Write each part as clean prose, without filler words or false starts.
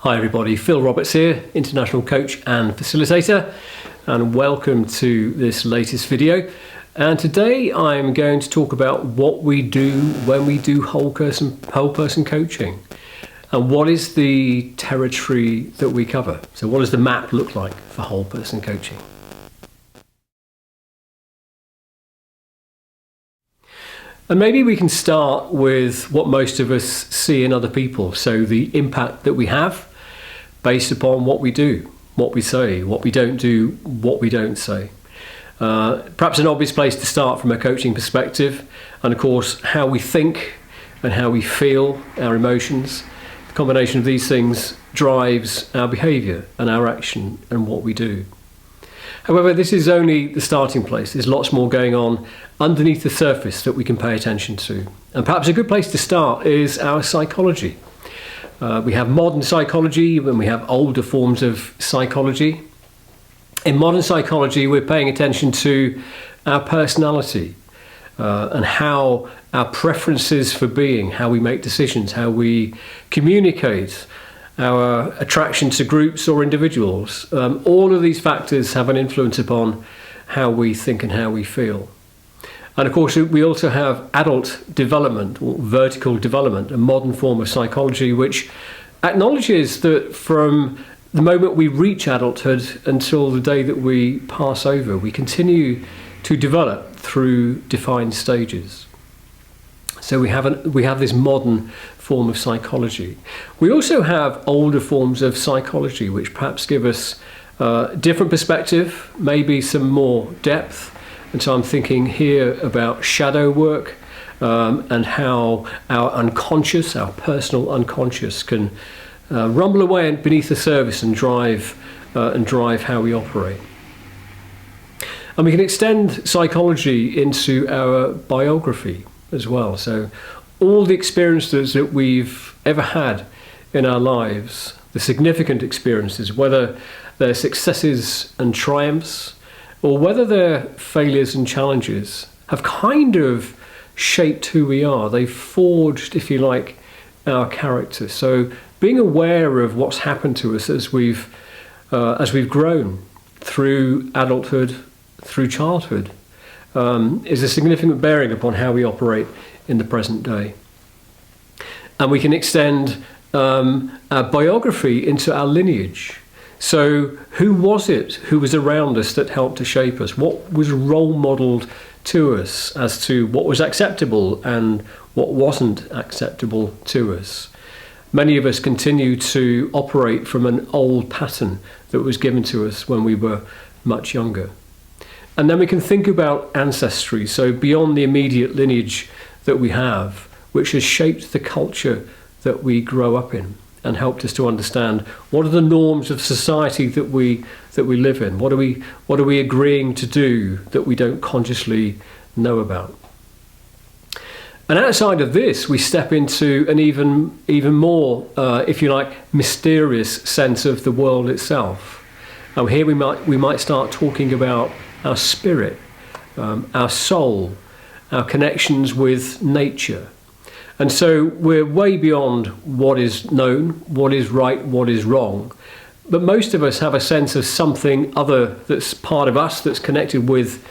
Hi everybody, Phil Roberts here, international coach and facilitator, and welcome to this latest video. And today I'm going to talk about what we do when we do whole person coaching, and what is the territory that we cover. So what does the map look like for whole person coaching? And maybe we can start with what most of us see in other people, so the impact that we have based upon what we do, what we say, what we don't do, what we don't say. Perhaps an obvious place to start from a coaching perspective, and of course how we think and how we feel, our emotions. The combination of these things drives our behaviour and our action and what we do. However, this is only the starting place. There's lots more going on underneath the surface that we can pay attention to. And perhaps a good place to start is our psychology. We have modern psychology and we have older forms of psychology. In modern psychology, we're paying attention to our personality and how our preferences for being, how we make decisions, how we communicate, our attraction to groups or individuals. All of these factors have an influence upon how we think and how we feel. And of course, we also have adult development, or vertical development, a modern form of psychology which acknowledges that from the moment we reach adulthood until the day that we pass over, we continue to develop through defined stages. So we have this modern form of psychology. We also have older forms of psychology which perhaps give us different perspective, maybe some more depth. And so I'm thinking here about shadow work and how our unconscious, our personal unconscious, can rumble away beneath the surface and drive how we operate. And we can extend psychology into our biography as well. So all the experiences that we've ever had in our lives, the significant experiences, whether they're successes and triumphs, or whether they're failures and challenges, have kind of shaped who we are. They've forged, if you like, our character. So being aware of what's happened to us as we've grown through adulthood, through childhood, is a significant bearing upon how we operate in the present day. And we can extend our biography into our lineage. So who was it who was around us that helped to shape us? What was role modelled to us as to what was acceptable and what wasn't acceptable to us? Many of us continue to operate from an old pattern that was given to us when we were much younger. And then we can think about ancestry, so beyond the immediate lineage that we have, which has shaped the culture that we grow up in and helped us to understand what are the norms of society that we live in. What are we agreeing to do that we don't consciously know about? And outside of this, we step into an even more, if you like, mysterious sense of the world itself. Now here we might start talking about our spirit, our soul, our connections with nature. And so we're way beyond what is known, what is right, what is wrong. But most of us have a sense of something other that's part of us, that's connected with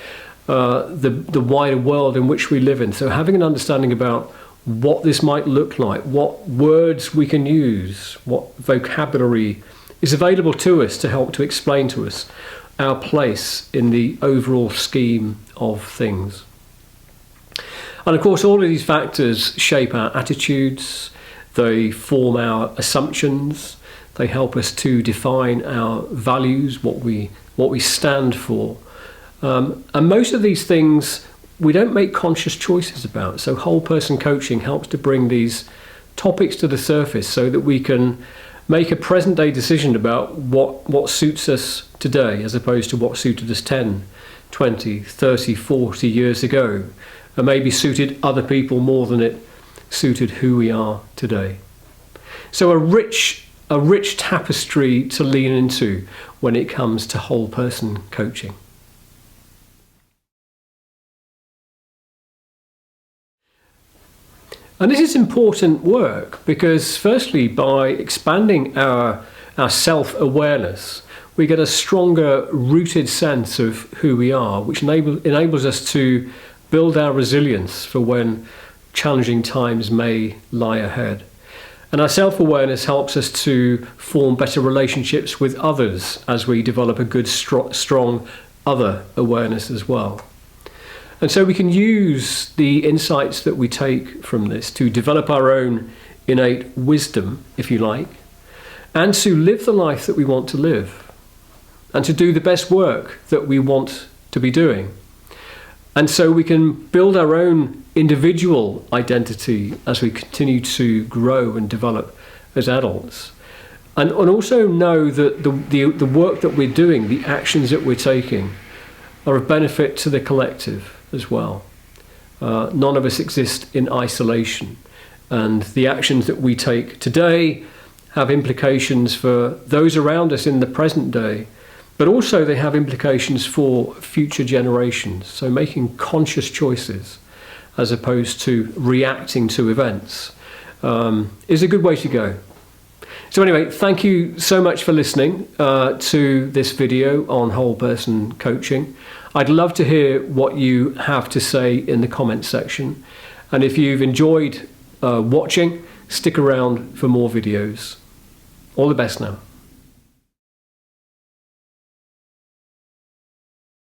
the wider world in which we live in. So having an understanding about what this might look like, what words we can use, what vocabulary is available to us to help to explain to us our place in the overall scheme of things. And of course, all of these factors shape our attitudes, they form our assumptions, they help us to define our values, what we stand for. And most of these things we don't make conscious choices about. So whole person coaching helps to bring these topics to the surface so that we can make a present day decision about what suits us today as opposed to what suited us 10, 20, 30, 40 years ago, and maybe suited other people more than it suited who we are today. So a rich tapestry to lean into when it comes to whole person coaching. And this is important work because, firstly, by expanding our self-awareness, we get a stronger rooted sense of who we are, which enables us to build our resilience for when challenging times may lie ahead. And our self-awareness helps us to form better relationships with others as we develop a good, strong other awareness as well. And so we can use the insights that we take from this to develop our own innate wisdom, if you like, and to live the life that we want to live, and to do the best work that we want to be doing. And so we can build our own individual identity as we continue to grow and develop as adults. And also know that the work that we're doing, the actions that we're taking, are of benefit to the collective as well. None of us exist in isolation, and the actions that we take today have implications for those around us in the present day, but also they have implications for future generations. So making conscious choices as opposed to reacting to events is a good way to go. So anyway, thank you so much for listening to this video on whole person coaching. I'd love to hear what you have to say in the comments section. And if you've enjoyed watching, stick around for more videos. All the best now.